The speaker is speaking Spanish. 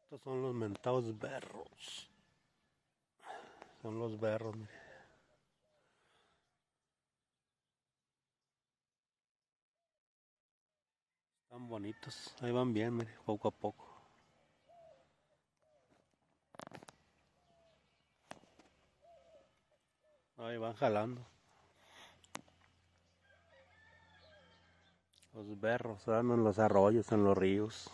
Estos son los mentados berros. Son los berros, mire. Están bonitos. Ahí van bien, mire, poco a poco. Ahí van jalando. Los berros, andan en los arroyos, en los ríos.